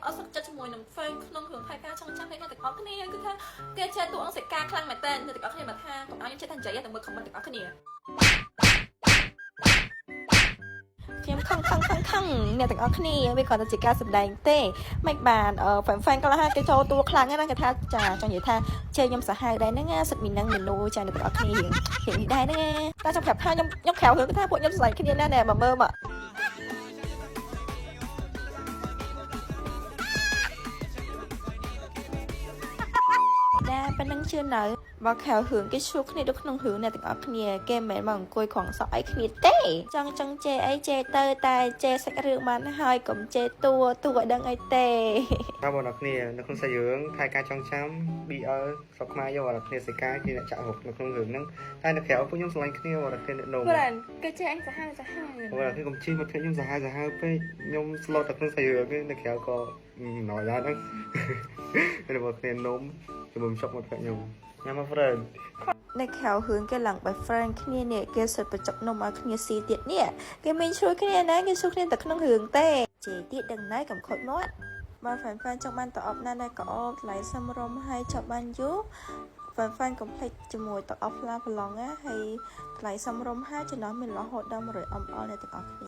អត់សឹកចិត្តជាមួយនឹង fan ក្នុងរឿងថៃការចង់ចាំឲ្យអ្នកទាំងអស់គ្នាគឺថាគេចេះតួអង្គសេកាខ្លាំងមែនតើអ្នកទាំងអស់គ្នាមកថាកុំឲ្យខ្ញុំចេះតែនិយាយតែមើល comment ទាំងអស់គ្នាខ្ញុំខឹងអ្នកទាំងអស់គ្នាវាគ្រាន់តែជាការសម្ដែងទេមិនបាន fan ខ្លះគេចូលតួខ្លាំងណាគេថាចាចង់និយាយថាជេរខ្ញុំសាហាវដែរហ្នឹងសិតមីនឹងមីនូចាអ្នកទាំងអស់គ្នារៀងនេះដែរហ្នឹងតែចង់ប្រាប់ថាខ្ញុំក្រៅរឿងគឺថាពួកខ្ញុំស្រឡាញ់គ្នាណាស់មកមើលមកដែរប៉ុណ្ណឹងជឿនៅមកខៅរឿងគេជួគ្នាដូចក្នុងរឿងអ្នកទាំងអស់គ្នាគេមិនមែនមកអង្គុយក្រងសក់អីគ្នាទេចង់ជេរអីជេរទៅតែជេរសាច់រឿងបានហើយកុំជេរតួឲ្យដឹងអីទេបាទបងប្អូនគ្នានៅក្នុងសាច់រឿងថៃការចង់ចាំ BL ស្រុកខ្មែរយកអ្នកគ្នាសេកាជាអ្នកចាក់ហុកនៅក្នុងរឿងហ្នឹងតែនៅក្រៅពួកខ្ញុំស្រឡាញ់គ្នាបងប្អូនគ្នាអ្នកនោមបាទគេជេរអញសាហាវបងប្អូនគ្នាកុំជិះមកខ្ញុំសាហាវពេកខ្ញុំ slot នៅក្នុងសាច់រឿងនេះនៅក្រៅក៏ណយដែរហ្នឹងបងប្អូនគ្នានោមជាមួយជប់មកខ្ញុំញ៉ាំមក friend នៅខៅរឿងគេឡើង by friend គ្នានេះគេសិតបញ្ចុកនំឲ្យគ្នាស៊ីទៀតនេះគេមិនជួយគ្នាណាគេជួយគ្នាតែក្នុងរឿងទេជេរទៀតដឹងណៃកំខូចមាត់បើ fan ចង់បានតអប់ណាស់ដែរក៏អបថ្លៃសំរុំហើយចាប់បានយូរ fan កុំភ្លេចជាមួយតអប់ផ្លាប្រឡងណាហើយថ្លៃសំរុំហើយចំណោះមានរហូតដល់100 អមអល់អ្នកទាំងអស់គ្នា